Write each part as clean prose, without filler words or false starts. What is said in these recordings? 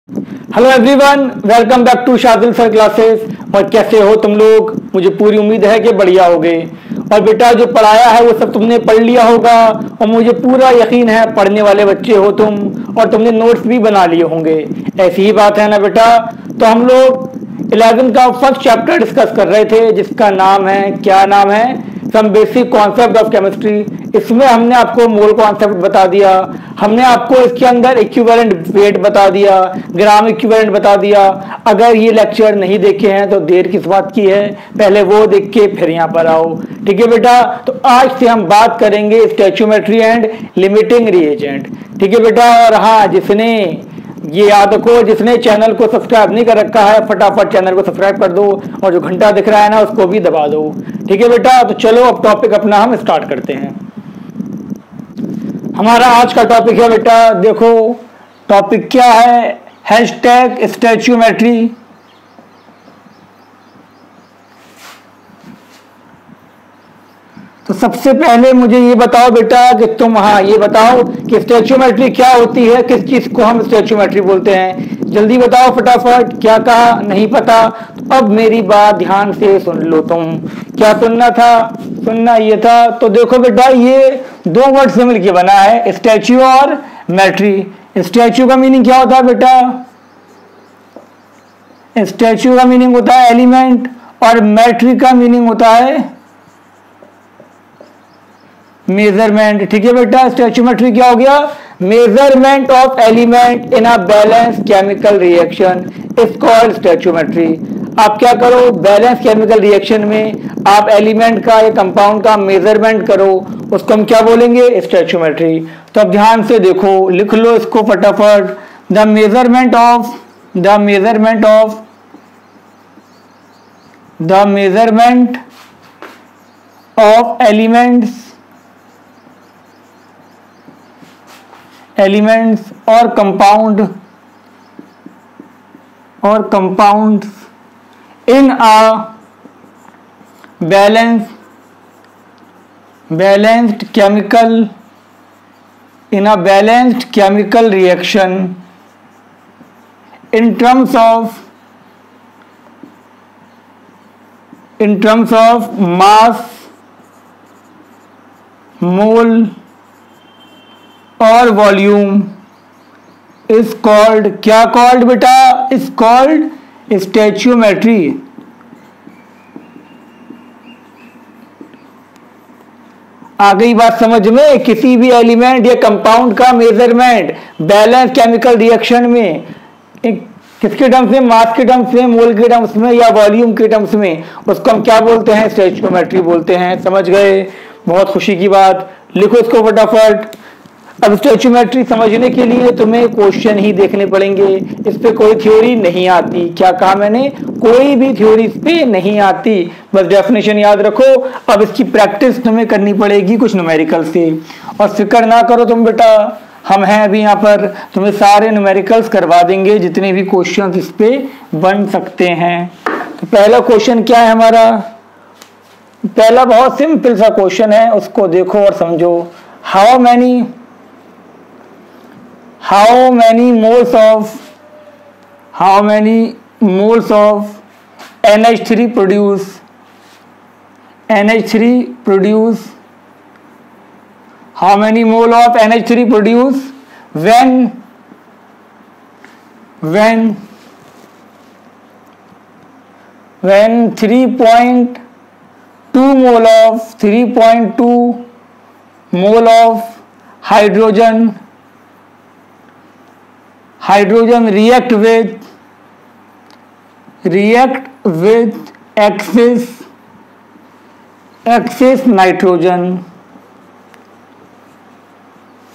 Hello everyone, welcome back to Shadil sir classes. और कैसे हो तुम लोग? मुझे पूरी उम्मीद है कि बढ़िया होगे। और बेटा जो पढ़ाया है वो सब तुमने पढ़ लिया होगा और मुझे पूरा यकीन है पढ़ने वाले बच्चे हो तुम और तुमने नोट्स भी बना लिए होंगे। ऐसी ही बात है ना बेटा? तो हम लोग 11 का फर्स्ट चैप्टर डिस्कस कर रहे थे जिसका नाम है, क्या नाम है? Some basic concept of chemistry. इसमें हमने आपको मोल कॉन्सेप्ट बता दिया, हमने आपको इसके अंदर इक्विवेलेंट वेट बता दिया, ग्राम इक्विवेलेंट बता दिया। अगर ये लेक्चर नहीं देखे हैं तो देर किस बात की है, पहले वो देख के फिर यहाँ पर आओ। ठीक है बेटा? तो आज से हम बात करेंगे स्टोइचियोमेट्री एंड लिमिटिंग रिएजेंट। ठीक है बेटा? और हाँ, जिसने ये याद रखो, जिसने चैनल को सब्सक्राइब नहीं कर रखा है फटाफट चैनल को सब्सक्राइब कर दो और जो घंटा दिख रहा है ना उसको भी दबा दो। ठीक है बेटा? तो चलो अब टॉपिक अपना हम स्टार्ट करते हैं। हमारा आज का टॉपिक है बेटा, देखो टॉपिक क्या है, हैशटैग स्टोइचियोमेट्री। तो सबसे पहले मुझे ये बताओ बेटा कि तुम, हाँ ये बताओ कि स्टोइचियोमेट्री क्या होती है, किस चीज को हम स्टोइचियोमेट्री बोलते हैं? जल्दी बताओ फटाफट। क्या कहा? नहीं पता? तो अब मेरी बात ध्यान से सुन लो। तुम क्या सुनना था? सुनना ये था। तो देखो बेटा, ये दो वर्ड से मिलकर बना है, स्टैच्यू और मैट्री। स्टैच्यू का मीनिंग क्या होता है बेटा? स्टैच्यू का मीनिंग होता है एलिमेंट और मैट्री का मीनिंग होता है मेजरमेंट। ठीक है बेटा? स्टोइचियोमेट्री क्या हो गया? Measurement of element in a balance chemical reaction is called stoichiometry. आप क्या करो, बैलेंस केमिकल रिएक्शन में आप एलिमेंट का या कंपाउंड का मेजरमेंट करो, उसको हम क्या बोलेंगे? स्टोइचियोमेट्री। तो अब ध्यान से देखो, लिख लो इसको फटाफट। द मेजरमेंट ऑफ एलिमेंट्स और compounds in a balanced chemical reaction in terms of mass, mole और वॉल्यूम इज कॉल्ड, क्या कॉल्ड बेटा? Is called stoichiometry. आ गई बात समझ में? किसी भी एलिमेंट या कंपाउंड का मेजरमेंट बैलेंस केमिकल रिएक्शन में किसके टर्म्स में? मास के टर्म्स में, मोल के टर्म्स में या वॉल्यूम के टर्म्स में, उसको हम क्या बोलते हैं? स्टोइचियोमेट्री बोलते हैं। समझ गए? बहुत खुशी की बात। लिखो इसको फटाफट। अब स्टोइचियोमेट्री समझने के लिए तुम्हें क्वेश्चन ही देखने पड़ेंगे, इस पे कोई थ्योरी नहीं आती। क्या कहा मैंने? कोई भी थ्योरी इस पे नहीं आती, बस डेफिनेशन याद रखो। अब इसकी प्रैक्टिस तुम्हें करनी पड़ेगी कुछ न्यूमेरिकल से। और फिक्र ना करो तुम बेटा, हम हैं अभी यहाँ पर, तुम्हें सारे न्यूमेरिकल्स करवा देंगे जितने भी क्वेश्चन इस पे बन सकते हैं। तो पहला क्वेश्चन क्या है हमारा? पहला बहुत सिंपल सा क्वेश्चन है, उसको देखो और समझो। How many moles of NH3 produce how many mole of NH3 produce when 3.2 mole of hydrogen react with excess nitrogen।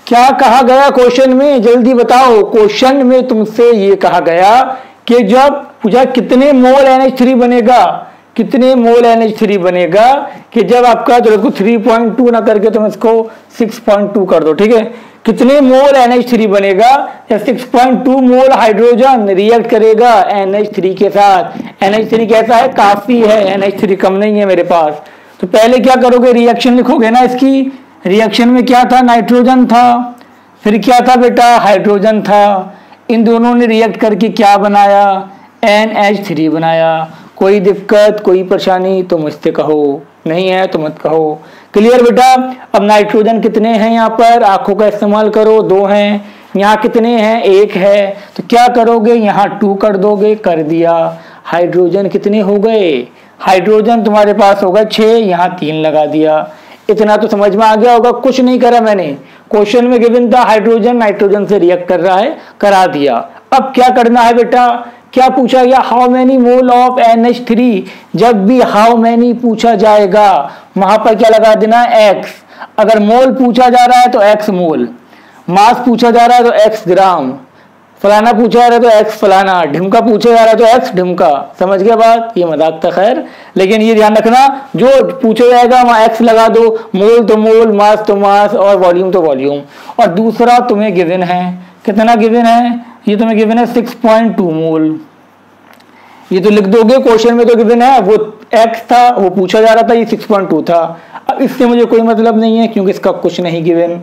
क्या कहा गया क्वेश्चन में? जल्दी बताओ। क्वेश्चन में तुमसे ये कहा गया कि जब कितने मोल NH3 बनेगा, कितने मोल NH3 बनेगा कि जब आपका, तो इसको 3.2 ना करके तुम इसको 6.2 कर दो। ठीक है? कितने मोल NH3 बनेगा या 6.2 मोल हाइड्रोजन रिएक्ट करेगा NH3 के साथ। NH3 कैसा है? काफी है, NH3 कम नहीं है मेरे पास। तो पहले क्या करोगे? रिएक्शन लिखोगे ना इसकी। रिएक्शन में क्या था? नाइट्रोजन था, फिर क्या था बेटा? हाइड्रोजन था। इन दोनों ने रिएक्ट करके क्या बनाया, NH3 बनाया। कोई दिक्कत, कोई परेशानी तो मुझसे कहो, नहीं है तो मत कहो। क्लियर बेटा। अब नाइट्रोजन कितने हैं यहाँ पर, आंखों का इस्तेमाल करो, 2 हैं। यहाँ कितने हैं, 1 है। तो क्या करोगे, यहाँ 2 कर दोगे, कर दिया। हाइड्रोजन कितने हो गए, हाइड्रोजन तुम्हारे पास होगा 6, यहाँ 3 लगा दिया। इतना तो समझ में आ गया होगा, कुछ नहीं करा मैंने। क्वेश्चन में गिवन था हाइड्रोजन नाइट्रोजन से रिएक्ट कर रहा है, करा दिया। अब क्या करना है बेटा, क्या पूछा गया, how many mole of NH3। जब भी हाउ मैनी पूछा जाएगा वहां पर क्या लगा देना, x। अगर मोल पूछा जा रहा है तो x मोल, मास पूछा जा रहा है तो x ग्राम, फलाना पूछा जा रहा है तो x फलाना, ढिमका पूछा जा रहा है तो x ढिमका। समझ गया बात, ये मजाक था खैर, लेकिन ये ध्यान रखना जो पूछा जाएगा वहां x लगा दो, मोल तो मोल, मास तो मास, और वॉल्यूम तो वॉल्यूम। और दूसरा तुम्हें गिवन है, कितना गिवन है, ये तुम्हें गिवन है 6.2 मोल। ये तो लिख दोगे, क्वेश्चन में तो गिवन है, वो x था, वो पूछा जा रहा था, ये 6.2 था। अब इससे मुझे कोई मतलब नहीं है क्योंकि इसका कुछ नहीं गिवन।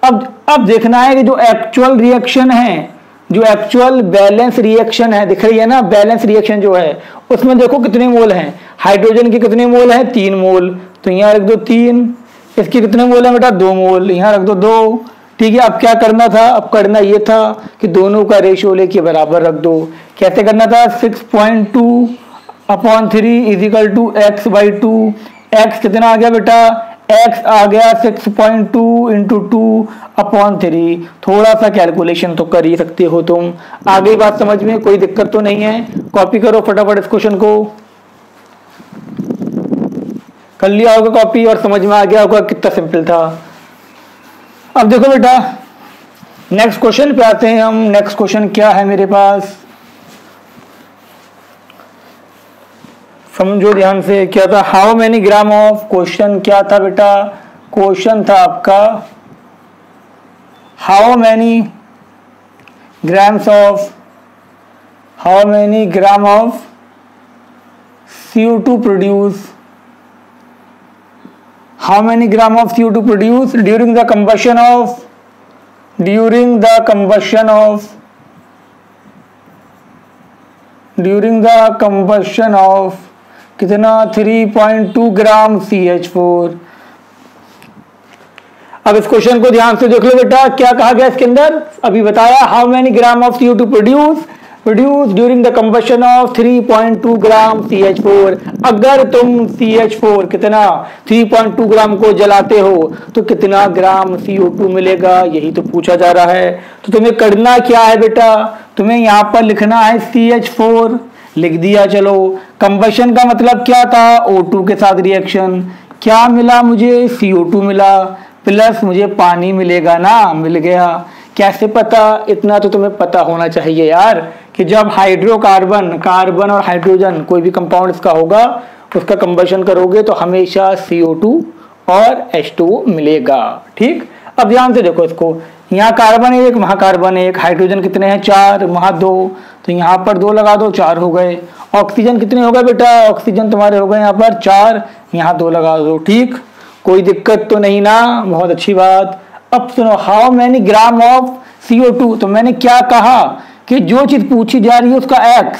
अब देखना है कि जो एक्चुअल रिएक्शन है, जो एक्चुअल बैलेंस रिएक्शन है, दिख रही है ना बैलेंस रिएक्शन जो है, उसमें देखो कितने मोल हैं। हाइड्रोजन के कितने मोल हैं, 3 मोल, तो यहाँ रख दो 3। इसके कितने मोल हैं बेटा, 2 मोल, यहाँ रख दो 2। ठीक है। अब क्या करना था, अब करना ये था कि दोनों का रेशियो लेके बराबर रख दो। कैसे करना था, 6.2/3 इजिकल टू x/2। x कितना आ गया बेटा, x आ गया 6.2 × 2/3। थोड़ा सा कैलकुलेशन तो कर ही सकते हो तुम। आगे बात समझ में कोई दिक्कत तो नहीं है। कॉपी करो फटाफट इस क्वेश्चन को, कर लिया होगा कॉपी और समझ में आ गया होगा कितना सिंपल था। अब देखो बेटा नेक्स्ट क्वेश्चन पे आते हैं हम। नेक्स्ट क्वेश्चन क्या है मेरे पास, समझो ध्यान से। क्या था, how many gram of, question क्या था बेटा, क्वेश्चन था आपका how many grams of, how many gram of CO2 produce, how many gram of CO2 produced during the combustion of कितना 3.2 ग्राम CH4। अब इस क्वेश्चन को ध्यान से देख लो बेटा, क्या कहा गया इसके अंदर, अभी बताया how many gram of CO2 produce during the combustion of 3.2 gram CH4। अगर तुम CH4 कितना 3.2 ग्राम को जलाते हो तो कितना ग्राम CO2 मिलेगा, यही तो पूछा जा रहा है। तो तुम्हें करना क्या है बेटा, तुम्हें यहाँ पर लिखना है CH4, लिख दिया। चलो कंबशन का मतलब क्या था, O2 के साथ रिएक्शन, क्या मिला मुझे, CO2 मिला, प्लस मुझे पानी मिलेगा ना, मिल गया। कैसे पता, इतना तो तुम्हें पता होना चाहिए यार कि जब हाइड्रोकार्बन, कार्बन और हाइड्रोजन कोई भी कंपाउंड इसका होगा, उसका कंबशन करोगे तो हमेशा CO2 और H2O मिलेगा। ठीक। अब ध्यान से देखो इसको, यहाँ कार्बन 1, वहाँ कार्बन 1, हाइड्रोजन कितने हैं 4, वहाँ 2, तो यहाँ पर 2 लगा दो, 4 हो गए। ऑक्सीजन कितने हो गए बेटा, ऑक्सीजन तुम्हारे हो गए यहाँ पर 4, यहाँ 2 लगा दो। ठीक, कोई दिक्कत तो नहीं ना, बहुत अच्छी बात। अब सुनो, how many gram of CO2, तो मैंने क्या कहा कि जो चीज पूछी जा रही है उसका x,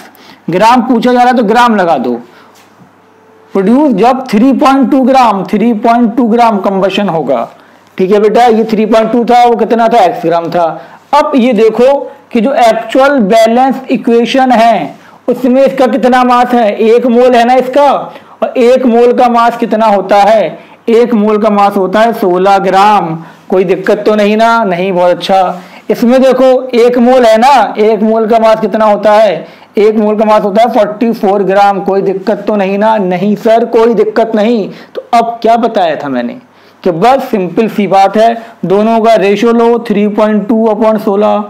ग्राम पूछा जा रहा है तो ग्राम लगा दो। प्रोड्यूस जब 3.2 ग्राम कंबशन होगा। ठीक है बेटा, ये 3.2 था, वो कितना था, x ग्राम था। अब ये देखो कि जो एक्चुअल बैलेंस इक्वेशन है उसमें इसका कितना मास है, 1 मोल है ना इसका, और 1 मोल का मास कितना होता है, 1 मोल का मास होता है 16 ग्राम। कोई दिक्कत तो नहीं ना, नहीं, बहुत अच्छा। इसमें देखो 1 मोल है ना, 1 मोल का मास कितना होता है, 1 मोल का मास होता है 44 ग्राम। कोई दिक्कत तो नहीं ना, नहीं सर कोई दिक्कत नहीं। तो अब क्या बताया था मैंने कि बस सिंपल सी बात है, दोनों का रेशियो लो, 3.2/16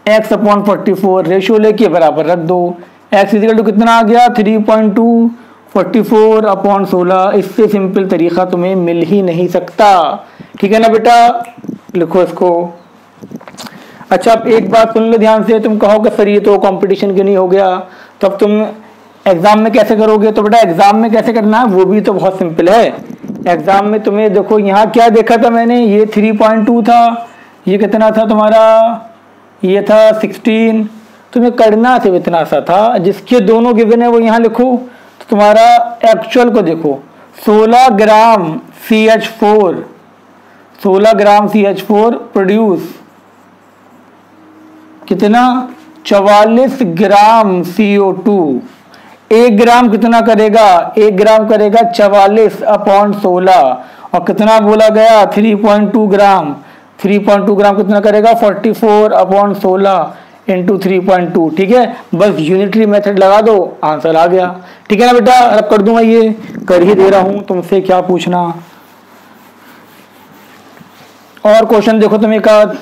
x/44 रेशियो लेके बराबर रख दो। x इक्वल टू कितना आ गया, 3.2 44/16। इससे सिंपल तरीका तुम्हें मिल ही नहीं सकता। ठीक है ना बेटा, लिखो इसको। अच्छा, अब एक बात सुन लो ध्यान से, तुम कहोगे सर ये तो कंपटीशन क्यों नहीं हो गया, तब तुम एग्जाम में कैसे करोगे। तो बेटा एग्जाम में कैसे करना है वो भी तो बहुत सिंपल है। एग्जाम में तुम्हें देखो यहाँ क्या देखा था मैंने, ये 3.2 था, ये कितना था तुम्हारा ये था 16। तुम्हें करना सिर्फ इतना सा था, जिसके दोनों गिवन है वो यहाँ लिखो। तो तुम्हारा एक्चुअल को देखो, 16 ग्राम CH4, 16 ग्राम CH4 प्रोड्यूस कितना, 44 ग्राम CO2। 1 ग्राम कितना करेगा, 1 ग्राम करेगा 44/16, और कितना बोला गया 3.2 ग्राम, 3.2 ग्राम कितना करेगा 44/16 इंटू 3.2। ठीक है, बस यूनिटरी मेथड लगा दो, आंसर आ गया। ठीक है ना बेटा, अब कर दूंगा, ये कर ही दे रहा हूं, तुमसे क्या पूछना। और क्वेश्चन देखो तुम एक आध।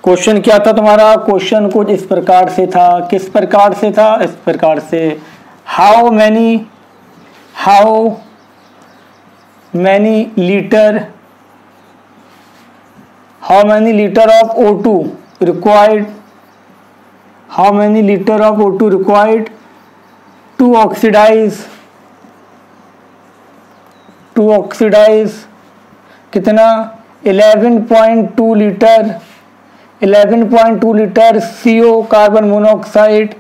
क्वेश्चन क्या था तुम्हारा, क्वेश्चन कुछ इस प्रकार से था। किस प्रकार से था, इस प्रकार से, how many litre of O2 required, how many liter of O2 required to oxidize कितना 11.2 litre CO carbon monoxide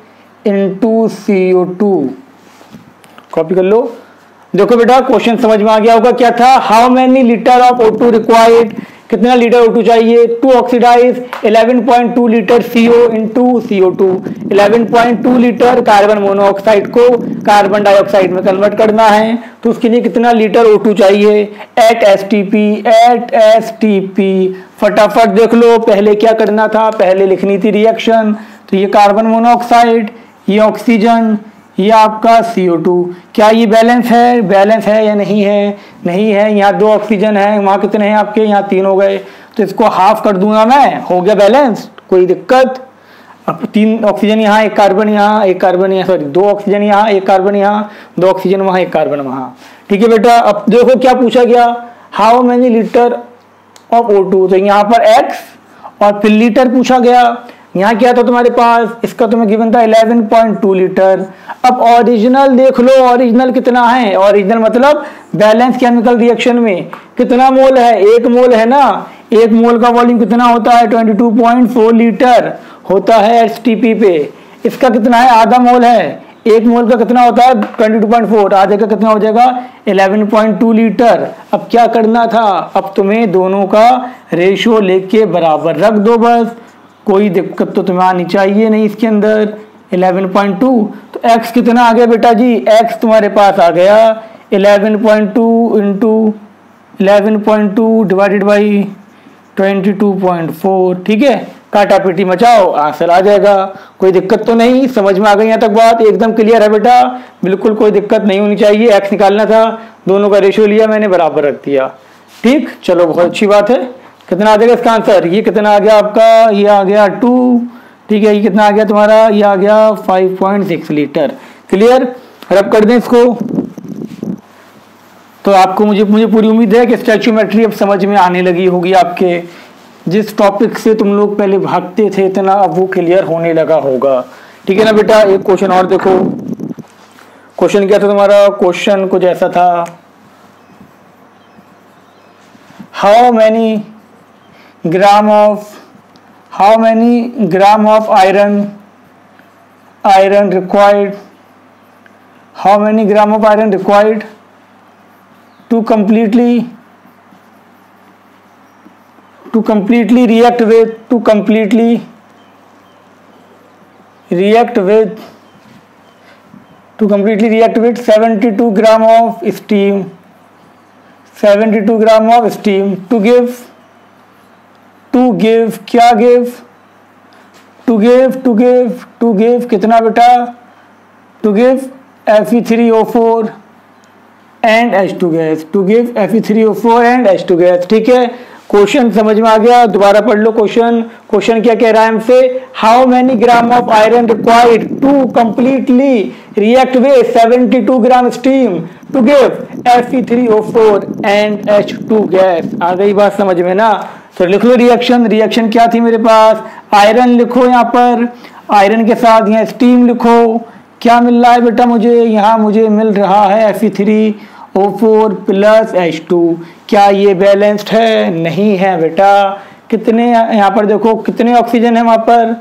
into CO2। Copy कर लो। देखो बेटा क्वेश्चन समझ में आ गया होगा क्या था, how many litre of O2 required, कितना लीटर O2 चाहिए to oxidise 11.2 litre CO into CO2। 11.2 litre carbon monoxide को कार्बन डाइऑक्साइड में कन्वर्ट करना है, तो उसके लिए कितना लीटर O2 चाहिए एट STP। फटाफट देख लो, पहले क्या करना था, पहले लिखनी थी रिएक्शन। तो ये कार्बन मोनोऑक्साइड, ये ऑक्सीजन, ये आपका CO2, क्या ये बैलेंस है या नहीं है, नहीं है। यहाँ 2 ऑक्सीजन है, वहाँ कितने हैं आपके, यहाँ 3 हो गए, तो इसको हाफ कर दूंगा मैं, हो गया बैलेंस, कोई दिक्कत। अब 3 ऑक्सीजन यहाँ, 1 कार्बन यहाँ, 1 कार्बन यहाँ, सॉरी 2 ऑक्सीजन यहाँ, 1 कार्बन यहाँ, 2 ऑक्सीजन वहाँ, 1 कार्बन वहाँ। ठीक है बेटा, अब देखो क्या पूछा गया, how many litre of O2, तो यहाँ पर X और फिर लीटर पूछा गया। यहाँ क्या था तुम्हारे पास, इसका तुम्हें गिवन था 11.2 लीटर। अब ओरिजिनल देख लो, ओरिजिनल कितना है, ओरिजिनल मतलब बैलेंस केमिकल रिएक्शन में कितना मोल है, 1 मोल है ना, 1 मोल का वॉल्यूम कितना होता है 22.4 लीटर होता है STP पे। इसका कितना है, आधा मोल है, 1 मोल का कितना होता है 22.4, आधे का कितना हो जाएगा 11.2 लीटर। अब क्या करना था, अब तुम्हें दोनों का रेशियो लेके बराबर रख दो, बस कोई दिक्कत तो तुम्हें आनी चाहिए नहीं इसके अंदर। 11.2 तो x कितना आ गया बेटा जी, x तुम्हारे पास आ गया 11.2 इंटू 11.2 डिवाइडेड बाई 22.4। ठीक है, काटा पीटी मचाओ, आंसर आ जाएगा, कोई दिक्कत तो नहीं, समझ में आ गई यहाँ तक बात, एकदम क्लियर है बेटा, बिल्कुल कोई दिक्कत नहीं होनी चाहिए। x निकालना था, दोनों का रेशियो लिया मैंने, बराबर रख दिया। ठीक, चलो बहुत अच्छी बात है। कितना आ जाएगा इसका आंसर, ये कितना आ गया आपका, ये आ गया 2। ठीक है, ये कितना आ गया तुम्हारा, ये आ गया 5.6 लीटर। क्लियर, रब कर दें इसको। तो आपको मुझे पूरी उम्मीद है कि स्टैच्यूमेट्री अब समझ में आने लगी होगी आपके, जिस टॉपिक से तुम लोग पहले भागते थे इतना, अब वो क्लियर होने लगा होगा। ठीक है ना बेटा, एक क्वेश्चन और देखो। क्वेश्चन क्या था तुम्हारा, क्वेश्चन कुछ ऐसा था, how many gram of iron required, how many gram of iron required to completely react with 72 gram of steam, 72 gram of steam to give क्या to give कितना बेटा, to give Fe3O4 and H2 gas, to give Fe3O4 and H2 gas. ठीक है, question समझ में आ गया, दोबारा पढ़ लो क्वेश्चन। क्वेश्चन क्या कह रहा है हमसे, how many gram of iron required to completely react with 72 gram steam to give Fe3O4 and H2 gas. आ गई बात समझ में ना, तो लिख लो रिएक्शन क्या थी मेरे पास, आयरन लिखो, यहाँ पर आयरन के साथ यहाँ स्टीम लिखो, क्या मिल रहा है बेटा मुझे, यहाँ मुझे मिल रहा है Fe3 O4 प्लस H2। क्या ये बैलेंस्ड है? नहीं है बेटा। कितने यहाँ पर देखो, कितने ऑक्सीजन है वहां पर,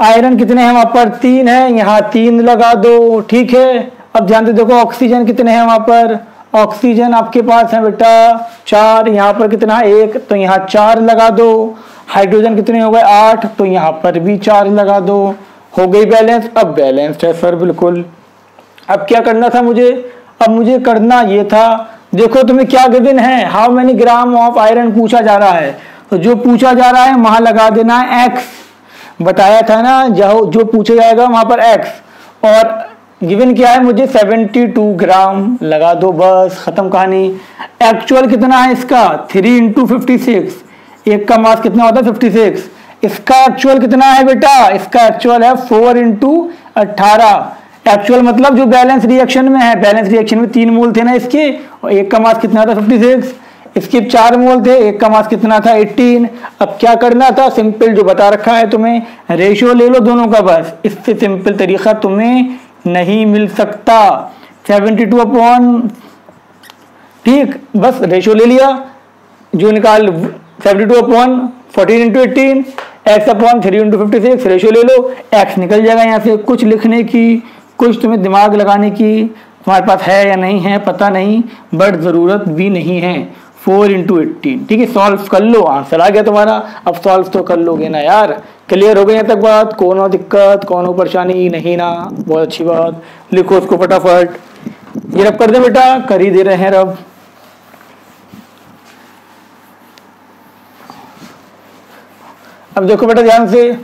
आयरन कितने हैं वहां पर, 3 है, यहाँ 3 लगा दो। ठीक है, अब ध्यान से देखो ऑक्सीजन कितने हैं वहां पर, ऑक्सीजन आपके पास है बेटा 4, यहाँ पर कितना 1, तो यहाँ 4 लगा दो। हाइड्रोजन कितने हो गए 8, तो यहाँ पर भी 4 लगा दो। हो गई बैलेंस। अब बैलेंस्ड है सर बिल्कुल। अब क्या करना था मुझे, अब मुझे करना ये था, देखो तुम्हें क्या गिवन है, how many gram of iron पूछा जा रहा है, तो जो पूछा जा रहा है वहां लगा देना है एक्स। बताया था ना, जो पूछा जाएगा वहां पर एक्स, और गिवन क्या है मुझे 72 ग्राम, लगा दो, बस खत्म कहानी। एक्चुअल कितना है इसका 3 × 56, एक का मास कितना होता है 56। इसका एक्चुअल कितना है बेटा, इसका एक्चुअल है 4 × 18। एक्चुअल मतलब जो बैलेंस रिएक्शन में है, बैलेंस रिएक्शन में 3 मोल थे ना इसके, और एक का मास कितना था 56, इसके 4 मोल थे, एक का मास कितना था 18। अब क्या करना था, सिंपल जो बता रखा है तुम्हें, रेशियो ले लो दोनों का, बस इससे सिंपल तरीका तुम्हें नहीं मिल सकता। 72 अपॉन, ठीक, बस रेशियो ले लिया, जो निकाल 72 अपॉन 14 × 18, x अपॉन 3 × 56, रेशियो ले लो, x निकल जाएगा। यहाँ से कुछ लिखने की, कुछ तुम्हें दिमाग लगाने की तुम्हारे पास है या नहीं है पता नहीं, बट जरूरत भी नहीं है। 4 × 18, ठीक है, सॉल्व कर लो, आंसर आ गया तुम्हारा। अब सॉल्व तो कर लोगे ना यार, क्लियर हो गई यहाँ तक बात, कोनो दिक्कत, कोनो परेशानी नहीं ना, बहुत अच्छी बात। लिखो उसको फटाफट, ये रब कर दे बेटा, कर ही दे रहे हैं रब। अब देखो बेटा ध्यान से,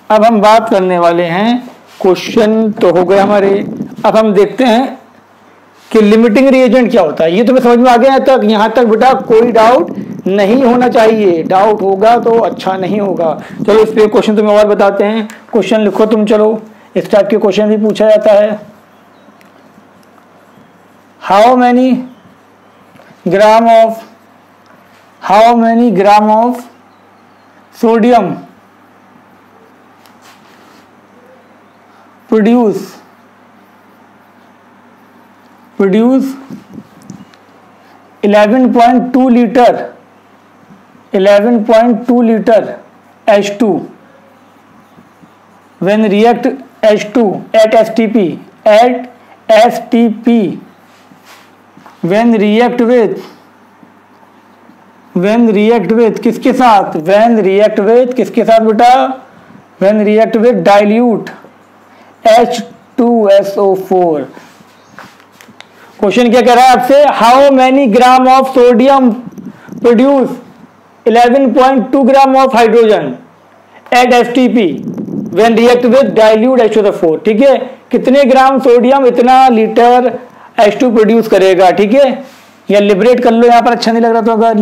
अब हम बात करने वाले हैं, क्वेश्चन तो हो गए हमारे, अब हम देखते हैं कि लिमिटिंग रिएजेंट क्या होता है। ये तुम्हें समझ में आ गया तक, यहाँ तक बेटा कोई डाउट नहीं होना चाहिए, डाउट होगा तो अच्छा नहीं होगा। चलो इस पे क्वेश्चन तुम्हें और बताते हैं, क्वेश्चन लिखो तुम, चलो इस टाइप के क्वेश्चन भी पूछा जाता है। How many gram of sodium produce 11.2 liter H2 when react H2 at STP when react with किसके साथ, when react with किसके साथ बेटा, when react with dilute H2SO4। Question क्या कह रहा है आपसे, how many gram of sodium produce 11.2 gram of hydrogen at STP when react with dilute H2SO4। ठीक है, कितने ग्राम सोडियम इतना लीटर H2 प्रोड्यूस करेगा। ठीक है, या लिबरेट कर लो, यहां पर अच्छा नहीं लग रहा तो अगर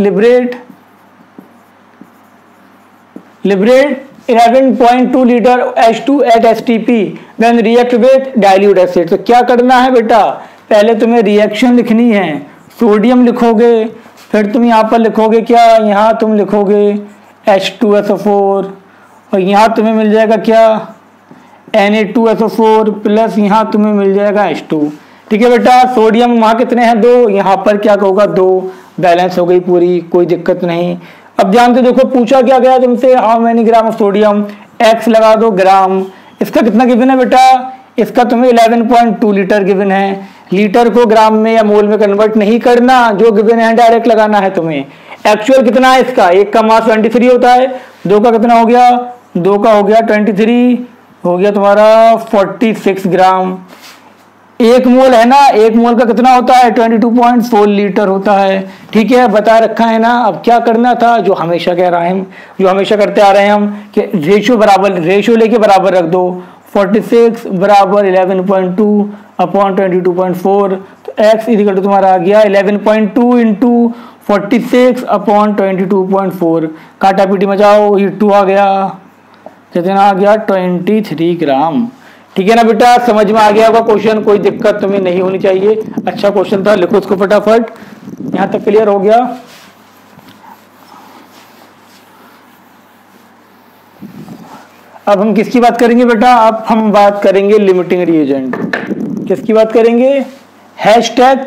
liberate 11.2 litre H2 at STP when react with dilute acid। तो क्या करना है बेटा, पहले तुम्हें रिएक्शन लिखनी है, सोडियम लिखोगे, फिर तुम यहाँ पर लिखोगे क्या, यहाँ तुम लिखोगे H2SO4, और यहाँ तुम्हें मिल जाएगा क्या Na2SO4 प्लस यहाँ तुम्हें मिल जाएगा H2। ठीक है बेटा, सोडियम वहाँ कितने हैं 2, यहाँ पर क्या होगा 2, बैलेंस हो गई पूरी, कोई दिक्कत नहीं। अब ध्यान से देखो पूछा क्या गया तुमसे, how many gram of sodium, x लगा दो ग्राम, इसका कितना गिवन है बेटा, इसका तुम्हें 11.2 लीटर गिवन है। लीटर को ग्राम में या मोल में कन्वर्ट नहीं करना, जो गिवन है डायरेक्ट लगाना है तुम्हें। एक्चुअल कितना है इसका, एक का मास 23 होता है, 2 का कितना हो गया, 2 का हो गया 23, हो गया तुम्हारा 46 ग्राम। एक मोल है ना, एक मोल का कितना होता है 22.4 लीटर होता है। ठीक है, बता रखा है ना। अब क्या करना था, जो हमेशा कह रहे हैं, जो हमेशा करते आ रहे हैं हम, कि रेशियो लेके बराबर रख दो, 46 बराबर 11.2 अपॉन 22.4, तो x इक्वल टू तुम्हारा आ गया 11.2 इंटू 46 अपॉन 22.4, काटा पीटी मचाओ, ये 2 आ गया, कितना आ गया 23 ग्राम। ठीक है ना बेटा, समझ में आ गया होगा क्वेश्चन, कोई दिक्कत तुम्हें नहीं होनी चाहिए। अच्छा क्वेश्चन था, लिखो उसको फटाफट, यहां तक क्लियर हो गया। अब हम किसकी बात करेंगे बेटा, अब हम बात करेंगे लिमिटिंग रिएजेंट। किसकी बात करेंगे, hashtag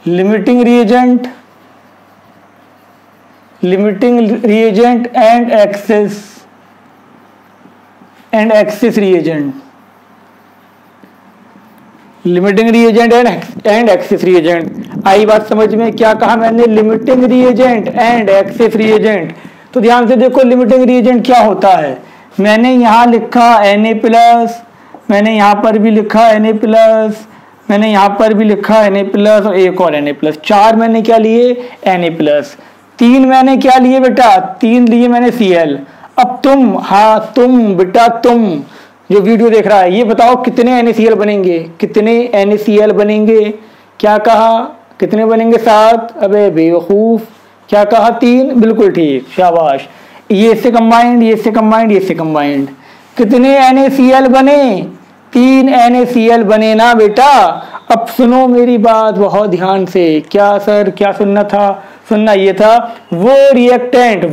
limiting reagent and excess reagent, limiting reagent and excess reagent. आई बात समझ में? क्या कहा मैंने? Limiting reagent and excess reagent. तो ध्यान से देखो लिमिटिंग रिएजेंट क्या होता है। मैंने यहाँ लिखा Na+, मैंने यहाँ पर भी लिखा Na+, मैंने यहाँ पर भी लिखा Na+ और एक और Na+। 4 मैंने क्या लिए? Na+। 3 मैंने क्या लिए बेटा? 3 लिए मैंने Cl। अब तुम, हाँ तुम बेटा, तुम जो वीडियो देख रहा है, ये बताओ कितने NaCl बनेंगे? कितने NaCl बनेंगे? क्या कहा? कितने बनेंगे? 7। अबे बेवकूफ, क्या कहा? 3। बिल्कुल ठीक, शाबाश। ये इससे कंबाइंड, ये इससे कंबाइंड, ये इससे कंबाइंड। कितने NaCl बने? 3 NaCl बने ना बेटा। अब सुनो मेरी बात बहुत ध्यान से। क्या सर, क्या सुनना था? सुनना ये था, वो रिएक्टेंट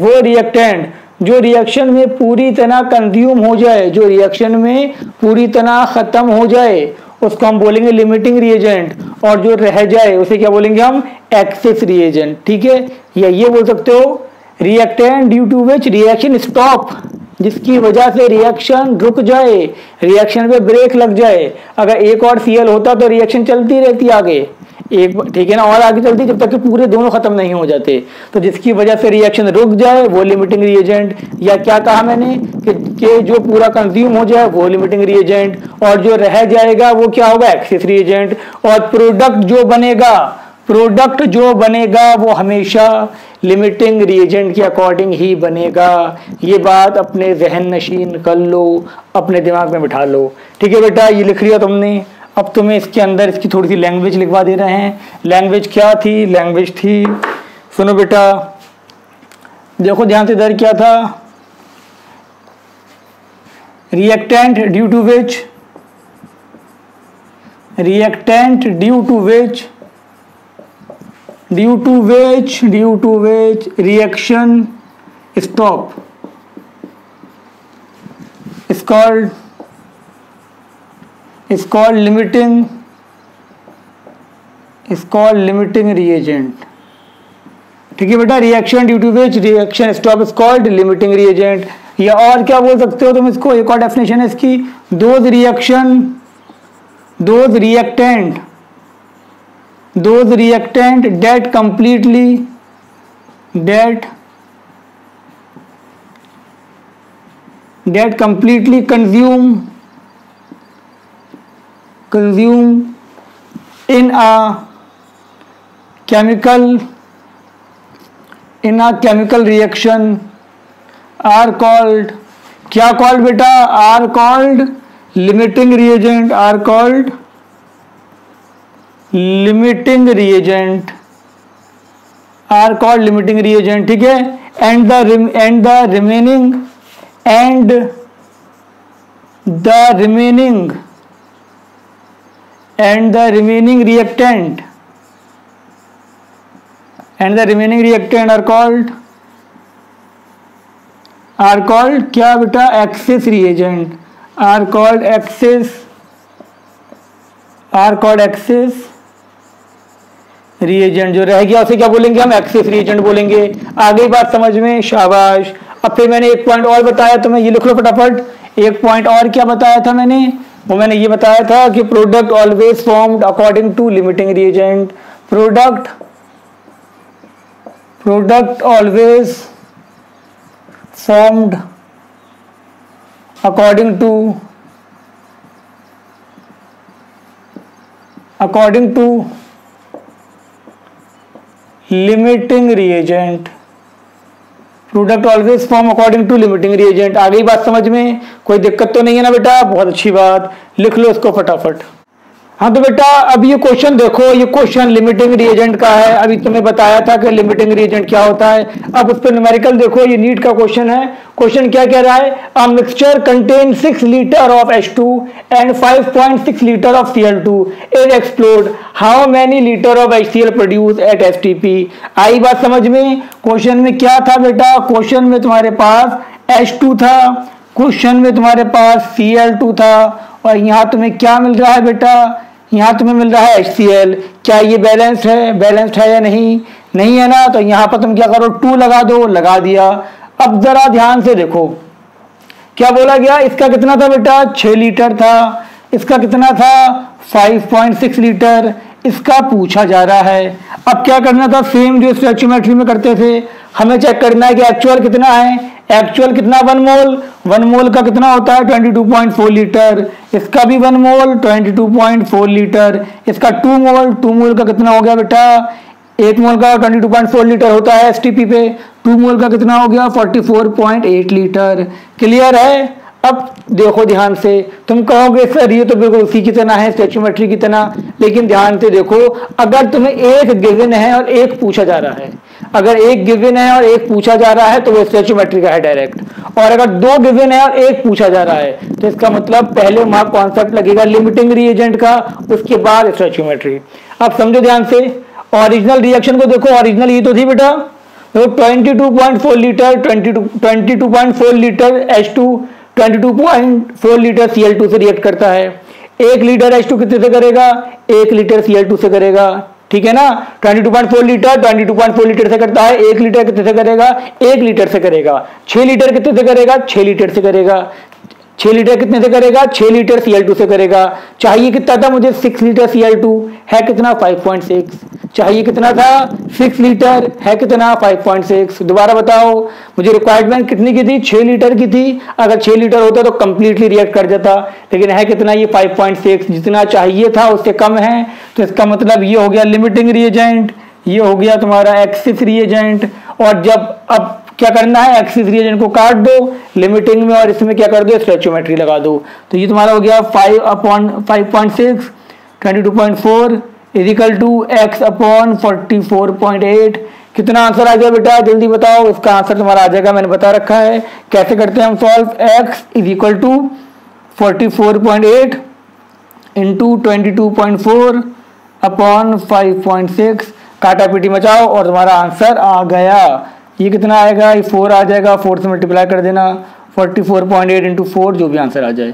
जो रिएक्शन में पूरी तरह कंज्यूम हो जाए, जो रिएक्शन में पूरी तरह खत्म हो जाए, उसको हम बोलेंगे लिमिटिंग रिएजेंट, और जो रह जाए उसे क्या बोलेंगे हम? Excess reagent. ठीक है, या ये बोल सकते हो reactant due to which reaction stop, जिसकी वजह से रिएक्शन रुक जाए, रिएक्शन पे ब्रेक लग जाए। अगर एक और Cl होता तो रिएक्शन चलती रहती आगे, एक, ठीक है ना, और आगे चलती जब तक कि पूरे दोनों खत्म नहीं हो जाते। तो जिसकी वजह से रिएक्शन रुक जाए वो लिमिटिंग रिएजेंट, या क्या कहा मैंने कि जो पूरा कंज्यूम हो जाए वो लिमिटिंग रिएजेंट, और जो रह जाएगा वो क्या होगा? Access reagent. और प्रोडक्ट जो बनेगा वो हमेशा लिमिटिंग रिएजेंट के अकॉर्डिंग ही बनेगा। ये बात अपने जहन नशीन कर लो, अपने दिमाग में बिठा लो। ठीक है बेटा, ये लिख लिया तुमने। अब तुम्हें इसके अंदर इसकी थोड़ी सी लैंग्वेज लिखवा दे रहे हैं। लैंग्वेज क्या थी? लैंग्वेज थी, सुनो बेटा, देखो ध्यान से, इधर क्या था? Reactant due to which reaction stop is called limiting reagent। ठीक है बेटा, reaction due to which reaction stop is called limiting reagent. या और क्या बोल सकते हो तुम इसको? एक और डेफिनेशन है इसकी, those reactant that completely consume in a chemical reaction are called, क्या called बेटा? are called limiting reagent, ठीक है। and the remaining reactant are called क्या बेटा? Access reagent, are called access reagent. जो रह गया उसे क्या बोलेंगे हम? एक्सेस रिएजेंट बोलेंगे। आ गई बात समझ में? शाबाश। अब फिर मैंने एक पॉइंट और बताया तुम्हें, ये लिख लो फटाफट। एक पॉइंट और क्या बताया था मैंने? वो मैंने ये बताया था कि product always formed according to limiting reagent. Product always formed according to limiting reagent. Product always form according to limiting reagent. आ गई बात समझ में? कोई दिक्कत तो नहीं है ना बेटा? बहुत अच्छी बात, लिख लो इसको फटाफट। हाँ तो बेटा अब ये क्वेश्चन देखो, ये क्वेश्चन लिमिटिंग रिएजेंट का है। अभी तुम्हें बताया था कि लिमिटिंग रिएजेंट क्या होता है। अब उस पर न्यूमेरिकल देखो, ये नीट का क्वेश्चन है। क्वेश्चन क्या कह रहा है? A mixture contain 6 litre of H2 and 5.6 litre of Cl2 is explode, how many litre of HCl produce at STP। आई बात समझ में? क्वेश्चन में क्या था बेटा? क्वेश्चन में तुम्हारे पास H2 था, क्वेश्चन में तुम्हारे पास Cl2 था, और यहाँ तुम्हें क्या मिल रहा है बेटा? यहाँ तुम्हें मिल रहा है HCl। क्या ये बैलेंस्ड है? बैलेंस्ड है या नहीं? नहीं है ना। तो यहाँ पर तुम क्या करो, 2 लगा दो, लगा दिया। अब जरा ध्यान से देखो क्या बोला गया, इसका कितना था बेटा, 6 लीटर था। इसका कितना था, 5.6 लीटर। इसका पूछा जा रहा है। अब क्या करना था, सेम जो स्टोइकियोमेट्री में करते थे, हमें चेक करना है कि एक्चुअल कितना है। एक्चुअल कितना, 1 मोल। 1 मोल का कितना होता है, 22.4 लीटर। इसका भी 1 मोल, 22.4 लीटर। इसका 2 मोल, 2 मोल का कितना हो गया बेटा, 1 मोल का 22.4 लीटर होता है STP पे। 2 मोल का कितना हो गया, 44.8 लीटर। क्लियर है? अब देखो ध्यान से, तुम कहोगे सर ये तो बिल्कुल उसी की तरह है, स्टोइकियोमेट्री की तरह। लेकिन ध्यान से देखो, अगर तुम्हें एक गिवन है और एक पूछा जा रहा है, अगर एक गिवन है और एक पूछा जा रहा है तो वो स्टोइकियोमेट्री का है डायरेक्ट। और अगर 2 गिवन है और एक पूछा जा रहा है तो इसका मतलब पहले वहां कॉन्सेप्ट लगेगा लिमिटिंग रिएजेंट का, उसके बाद स्टोइकियोमेट्री। अब समझो ध्यान से, ओरिजिनल रिएक्शन को देखो। ओरिजिनल ये तो थी बेटा, तो 22.4 litre 22.4 litre H2 22.4 litre Cl2 से रिएक्ट करता है। 1 लीटर H2 कितने से करेगा, 1 लीटर Cl2 से करेगा। ठीक है ना। 22.4 लीटर 22.4 लीटर से करता है। 1 लीटर कितने से करेगा, 1 लीटर से करेगा। 6 लीटर कितने से करेगा, 6 लीटर से करेगा। 6 लीटर कितने से करेगा, 6 लीटर Cl2 से करेगा। चाहिए कितना था मुझे, 6 लीटर Cl2 है कितना, 5.6। चाहिए कितना था, 6 लीटर है कितना, 5.6। दोबारा बताओ, मुझे रिक्वायरमेंट कितनी की थी, 6 लीटर की थी। अगर 6 लीटर होता तो कंप्लीटली रिएक्ट कर जाता, लेकिन है कितना, ये 5.6। जितना चाहिए था उससे कम है, तो इसका मतलब ये हो गया लिमिटिंग रिएजेंट, ये हो गया तुम्हारा एक्सिस रिएजेंट। और जब अब क्या करना है, एक्सिस रिएजेंट को काट दो लिमिटिंग में और इसमें क्या कर दो, स्टोइकियोमेट्री लगा दो। तो ये तुम्हारा हो गया 5/5.6 22.4 इजिकल टू x/44.8। कितना आंसर आ गया बेटा, जल्दी बताओ। इसका आंसर तुम्हारा आ जाएगा, मैंने बता रखा है कैसे करते हैं हम solve. x is equal to 44.8 into 22.4 upon 5.6। काटा पीटी मचाओ और तुम्हारा आंसर आ गया। ये कितना आएगा, ये 4 आ जाएगा। 4 से मल्टीप्लाई कर देना, 44.8 इंटू 4, जो भी आंसर आ जाए।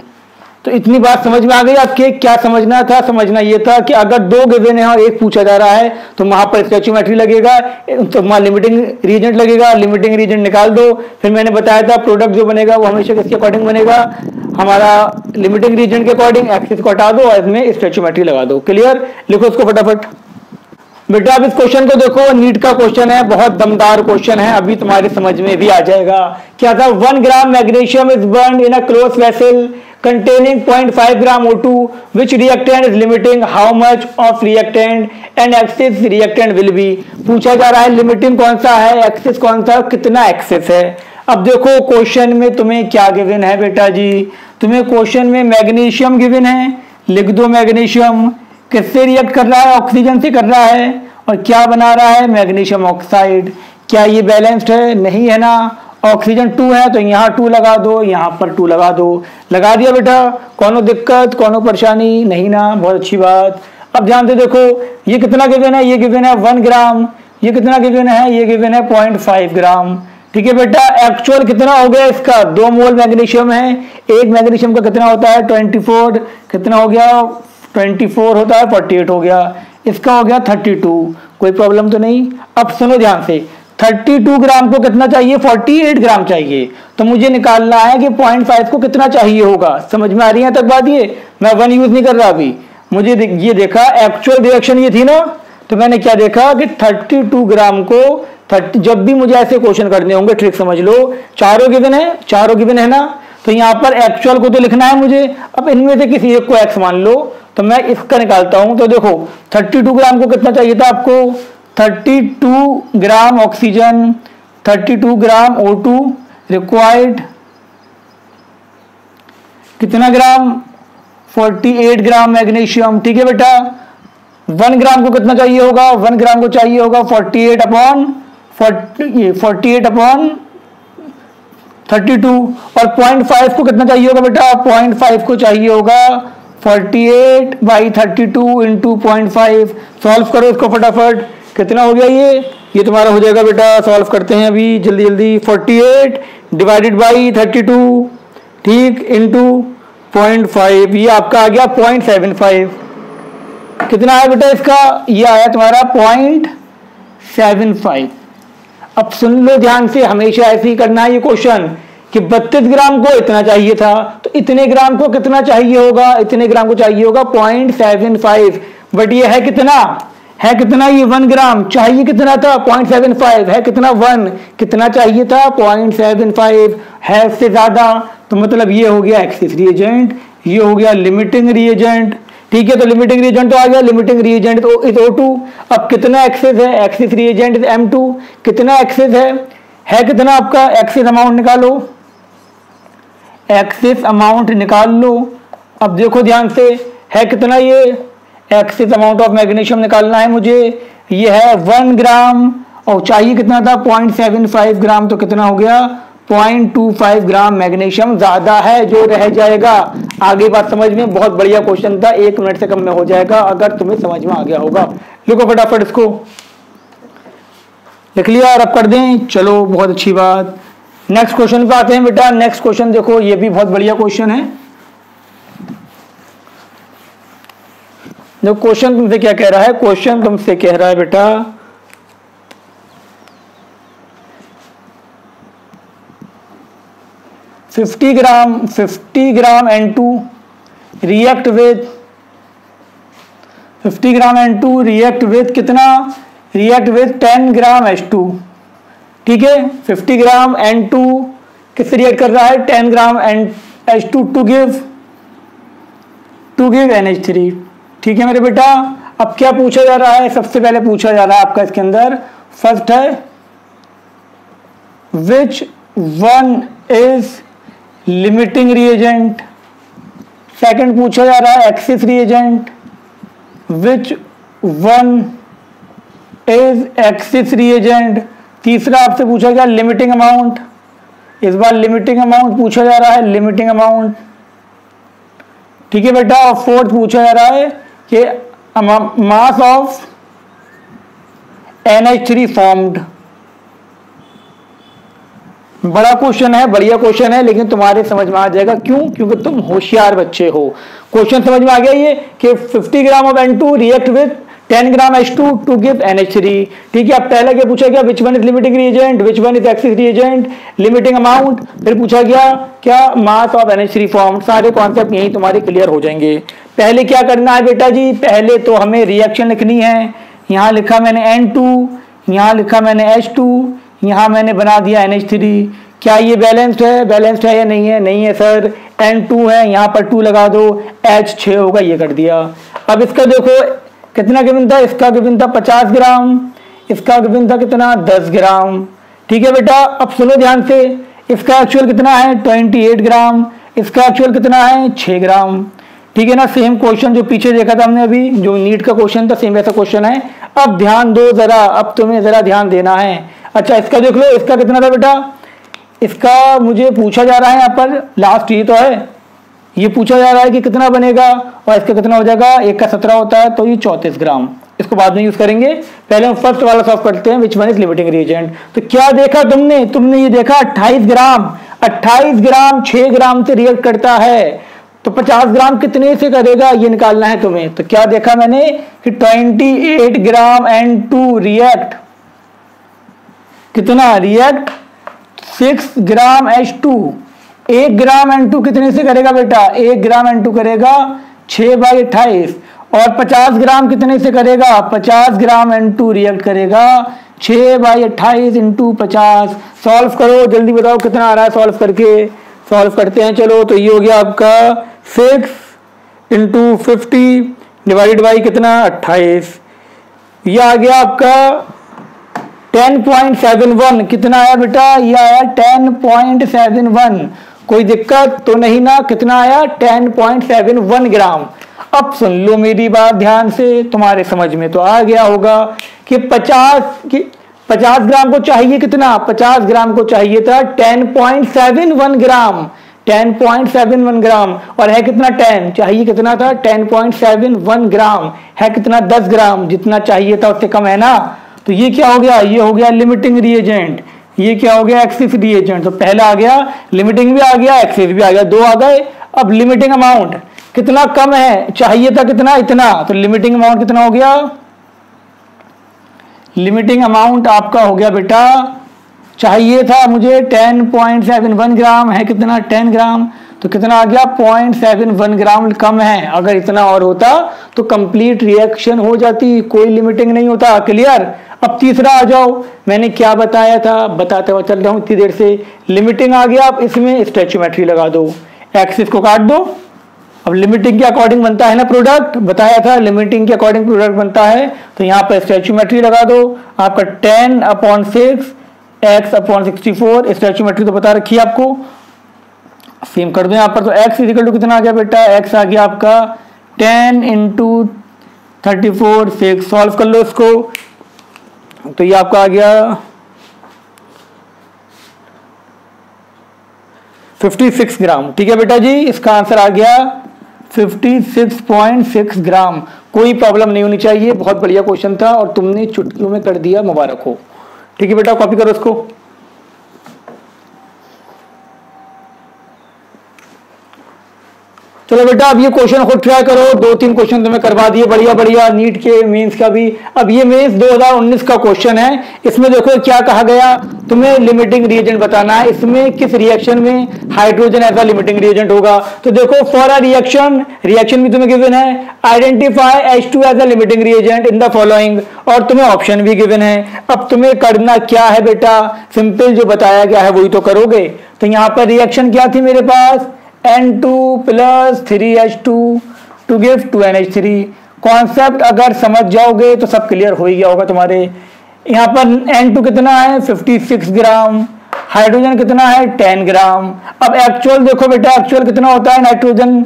तो इतनी बात समझ में आ गई आपके। क्या समझना था, समझना ये था कि अगर 2 गिवन है और एक पूछा जा रहा है तो वहां पर स्टोइकियोमेट्री लगेगा, तो वहां लिमिटिंग रिएजेंट लगेगा। लिमिटिंग रिएजेंट निकाल दो। फिर मैंने बताया था प्रोडक्ट जो बनेगा वो हमेशा किसके अकॉर्डिंग बनेगा, हमारा लिमिटिंग रिएजेंट के अकॉर्डिंग। एक्सिस को हटा दो और इसमें स्टोइकियोमेट्री लगा दो। क्लियर, लिखो इसको फटाफट। बेटा अब इस क्वेश्चन को देखो, नीट का क्वेश्चन है, बहुत दमदार क्वेश्चन है, अभी तुम्हारे समझ में भी आ जाएगा। क्या था, 1 gram magnesium is burned in a closed vessel containing 0.5 gram O2, which reactant is limiting, how much of reactant and axis reactant will be। पूछा जा रहा है लिमिटिंग कौन सा है, एक्सिस कौन सा, कितना एक्सिस है। अब देखो क्वेश्चन में तुम्हें क्या गिवन है बेटा जी, तुम्हें क्वेश्चन में मैग्नीशियम गिवन है। लिख दो मैग्नीशियम किससे रिएक्ट कर रहा है, ऑक्सीजन से कर रहा है। और क्या बना रहा है, मैग्नीशियम ऑक्साइड। क्या ये बैलेंस्ड है, नहीं है ना। ऑक्सीजन 2 है तो यहाँ 2 लगा दो, यहाँ पर 2 लगा दो। लगा दिया बेटा, कोनो दिक्कत, कोनो परेशानी नहीं ना, बहुत अच्छी बात। अब ध्यान से देखो, ये कितना गिवन है, ये गिवन है 1 ग्राम। ये कितना गिवन है, ये गिवन है 0.5 ग्राम। ठीक है बेटा, एक्चुअल कितना हो गया इसका, 2 मोल मैग्नीशियम है। एक मैग्नीशियम का कितना होता है, 24। कितना हो गया, 24 होता है, 48 हो गया। इसका हो गया 32। कोई प्रॉब्लम तो नहीं। अब सुनो ध्यान से, 32 ग्राम को कितना चाहिए, 48 ग्राम चाहिए। तो मुझे निकालना है कि 0.5 को कितना चाहिए होगा। समझ में आ रही है तक बात, ये मैं 1 यूज नहीं कर रहा अभी। मुझे ये देखा एक्चुअल रिएक्शन ये थी ना, तो मैंने क्या देखा कि 32 ग्राम को 30, जब भी मुझे ऐसे क्वेश्चन करने होंगे ट्रिक समझ लो, चारों गिवन है ना। तो यहाँ पर एक्चुअल को तो लिखना है मुझे। अब इनमें से किसी एक को एक्स मान लो, तो मैं इसका निकालता हूं। तो देखो 32 ग्राम को कितना चाहिए था आपको, 32 ग्राम ऑक्सीजन, 32 ग्राम O2 रिक्वायर्ड। कितना ग्राम, 48 ग्राम मैग्नीशियम। ठीक है बेटा, 1 ग्राम को कितना चाहिए होगा, 1 ग्राम को चाहिए होगा 48 अपॉन 32। और 0.5 को कितना चाहिए होगा बेटा, 0.5 को चाहिए होगा 48/32 इंटू 0.5। सॉल्व करो इसको फटाफट, कितना हो गया ये तुम्हारा हो जाएगा बेटा। सॉल्व करते हैं अभी जल्दी जल्दी। 48 डिवाइडेड बाई 32, ठीक, इंटू 0.5, ये आपका आ गया 0.75। कितना है बेटा इसका, ये आया तुम्हारा 0.75। अब सुन लो ध्यान से, हमेशा ऐसे ही करना है ये क्वेश्चन कि 32 ग्राम को इतना चाहिए था, तो इतने ग्राम को कितना चाहिए होगा, इतने ग्राम को चाहिए होगा 0.75। बट ये है कितना ये 1 ग्राम, चाहिए कितना था 0.75, है कितना 1, कितना चाहिए था 0.75, है उससे ज्यादा, तो मतलब ये हो गया एक्सेस रिएजेंट, ये हो गया लिमिटिंग रिएजेंट। ठीक है, तो लिमिटिंग रिएजेंट तो आ गया, लिमिटिंग रिएजेंट तो इज O2। अब कितना एक्सेस है, एक्सेस रिएजेंट इज M2। कितना एक्सेस है कितना आपका, एक्सेस अमाउंट निकालो, एक्सेस अमाउंट निकाल लो। अब देखो ध्यान से, है कितना ये एक्सेस अमाउंट ऑफ मैग्नीशियम निकालना है मुझे, ये है 1 ग्राम और चाहिए कितना था 0.75 ग्राम, तो कितना हो गया 0.25 ग्राम मैग्नीशियम ज्यादा है जो रह जाएगा। आगे बात समझ में, बहुत बढ़िया क्वेश्चन था, 1 मिनट से कम में हो जाएगा अगर तुम्हें समझ में आ गया होगा। लिखो फटाफट इसको, लिख लिया और अब कर दें, चलो बहुत अच्छी बात। नेक्स्ट क्वेश्चन पे आते हैं बेटा। नेक्स्ट क्वेश्चन देखो, ये भी बहुत बढ़िया क्वेश्चन है। जो क्वेश्चन तुमसे क्या कह रहा है, क्वेश्चन तुमसे कह रहा है बेटा 50 ग्राम N2 react with 50 gram N2 react with कितना, रिएक्ट विद 10 ग्राम H2। ठीक है, 50 ग्राम N2 किससे रिएक्ट कर रहा है, 10 gram H2 to give NH3। ठीक है मेरे बेटा, अब क्या पूछा जा रहा है, सबसे पहले पूछा जा रहा है आपका इसके अंदर, फर्स्ट है विच one is limiting reagent, second पूछा जा रहा है access reagent, which one is excess reagent, तीसरा आपसे पूछा गया लिमिटिंग अमाउंट, इस बार लिमिटिंग अमाउंट पूछा जा रहा है, लिमिटिंग अमाउंट। ठीक है बेटा, और फोर्थ पूछा जा रहा है कि मास ऑफ NH3 फॉर्म्ड। बड़ा क्वेश्चन है, बढ़िया क्वेश्चन है, लेकिन तुम्हारे समझ में आ जाएगा, क्यों, क्योंकि तुम होशियार बच्चे हो। क्वेश्चन समझ में आ गया ये कि 50 gram of N2 react with 10 gram H2 to give NH3। ठीक है, अब पहला क्या पूछा गया, which one is limiting reagent, which one is excess reagent, limiting amount, फिर पूछा गया क्या, मास ऑफ NH3 फॉर्म। सारे कॉन्सेप्ट यही तुम्हारे क्लियर हो जाएंगे। पहले क्या करना है बेटा जी, पहले तो हमें रिएक्शन लिखनी है। यहां लिखा मैंने N2, यहां लिखा मैंने H2, यहां मैंने बना दिया NH3। क्या ये बैलेंस्ड है या नहीं है, नहीं है सर, N2 है, यहां पर 2 लगा दो, H6 होगा, ये कर दिया। अब इसका देखो कितना गिवन था, इसका गिवन था 50 ग्राम, इसका गिवन था कितना 10 ग्राम। ठीक है बेटा, अब सुनो ध्यान से, इसका एक्चुअल कितना है 28 ग्राम, इसका एक्चुअल कितना है 6 ग्राम। ठीक है ना, सेम क्वेश्चन जो पीछे देखा था हमने अभी, जो नीट का क्वेश्चन था, सेम ऐसा क्वेश्चन है। अब ध्यान दो जरा, अब तुम्हें जरा ध्यान देना है। अच्छा इसका देख लो, इसका कितना था बेटा, इसका मुझे पूछा जा रहा है यहाँ पर, लास्ट ये तो है, ये पूछा जा रहा है कि कितना बनेगा, और इसका कितना हो जाएगा, एक का 17 होता है, तो ये 34 ग्राम। इसको बाद में यूज करेंगे, पहले हम फर्स्ट वाला सॉल्व करते हैं, विच वन इज लिमिटिंग रिएजेंट। तो क्या देखा तुमने ये देखा 28 ग्राम 6 ग्राम से रिएक्ट करता है, तो 50 ग्राम कितने से करेगा ये निकालना है तुम्हें। तो क्या देखा मैंने कि 28 ग्राम N2 रिएक्ट कितना, रिएक्ट 6 ग्राम H2। 1 ग्राम N2 कितने से करेगा बेटा, 1 ग्राम N2 करेगा 6/28, और 50 ग्राम कितने से करेगा, 50 ग्राम N2 रिएक्ट करेगा 6/28 इंटू 50। सॉल्व करो, जल्दी बताओ कितना आ रहा है, सॉल्व करते हैं। चलो, तो ये हो गया आपका 6 इंटू 50 डिवाइडेड बाई कितना 28, ये आ गया आपका 10.71। कितना आया बेटा, ये आया 10.71। कोई दिक्कत तो नहीं ना, कितना आया 10.71 ग्राम। अब सुन लो मेरी बात ध्यान से, तुम्हारे समझ में तो आ गया होगा कि 50 ग्राम को चाहिए कितना, 50 ग्राम को चाहिए था 10.71 ग्राम, 10.71 ग्राम, और है कितना 10, चाहिए कितना था 10.71 ग्राम, है कितना 10 ग्राम, जितना चाहिए था उससे कम है ना। तो ये क्या हो गया, ये हो गया लिमिटिंग रिएजेंट, ये क्या हो गया एक्सेस रिएजेंट। तो पहला आ गया लिमिटिंग भी आ गया, एक्सेस भी आ गया, 2 आ गए। अब लिमिटिंग अमाउंट, कितना कम है, चाहिए था कितना, इतना, तो लिमिटिंग अमाउंट कितना हो गया, लिमिटिंग अमाउंट आपका हो गया बेटा, चाहिए था मुझे 10.71 ग्राम, है कितना 10 ग्राम, तो कितना आ गया 0.71 ग्राम कम है। अगर इतना और होता तो कंप्लीट रिएक्शन हो जाती, कोई लिमिटिंग नहीं होता। क्लियर। अब तीसरा आ जाओ, मैंने क्या बताया था, बताते हुए चल रहा हूं इतनी देर से। लिमिटिंग आ गया, आप इसमें स्टोइचियोमेट्री लगा दो, एक्सिस को काट दो। अब लिमिटिंग के अकॉर्डिंग बनता है ना प्रोडक्ट, बताया था लिमिटिंग के अकॉर्डिंग प्रोडक्ट बनता है, तो यहाँ पर स्टोइचियोमेट्री लगा दो। आपका 10/6 x/64, स्टोइचियोमेट्री तो बता रखी है आपको, सेम कर दो यहाँ पर। तो x इक्वल टू कितना आ गया बेटा, x आ गया आपका 10 × 34 6, सॉल्व कर लो इसको, तो ये आपका आ गया 56 ग्राम। ठीक है बेटा जी, इसका आंसर आ गया 56.6 ग्राम। कोई प्रॉब्लम नहीं होनी चाहिए, बहुत बढ़िया क्वेश्चन था और तुमने चुटकियों में कर दिया, मुबारक हो। ठीक है बेटा, कॉपी करो इसको। चलो बेटा, अब ये क्वेश्चन खुद ट्राई करो, 2-3 क्वेश्चन तुम्हें करवा दिए बढ़िया बढ़िया, नीट के मेंस का भी। अब ये मेंस 2019 का क्वेश्चन है, इसमें देखो क्या कहा गया, तुम्हें लिमिटिंग रिएजेंट बताना है, इसमें किस रिएक्शन में हाइड्रोजन ऐसा लिमिटिंग रिएजेंट होगा। तो देखो फॉर अ रिएक्शन भी तुम्हें गिवन है, identify H2 as a limiting reagent in the following, और तुम्हें ऑप्शन भी गिवन है। अब तुम्हें करना क्या है बेटा, सिंपल जो बताया गया है वही तो करोगे। तो यहाँ पर रिएक्शन क्या थी मेरे पास, N2 + 3H2 to give 2NH3। Concept अगर समझ जाओगे तो सब क्लियर हो ही गया होगा तुम्हारे। यहाँ पर N2 कितना है 56 ग्राम, हाइड्रोजन कितना है 10 ग्राम। अब एक्चुअल देखो बेटा, एक्चुअल कितना होता है नाइट्रोजन,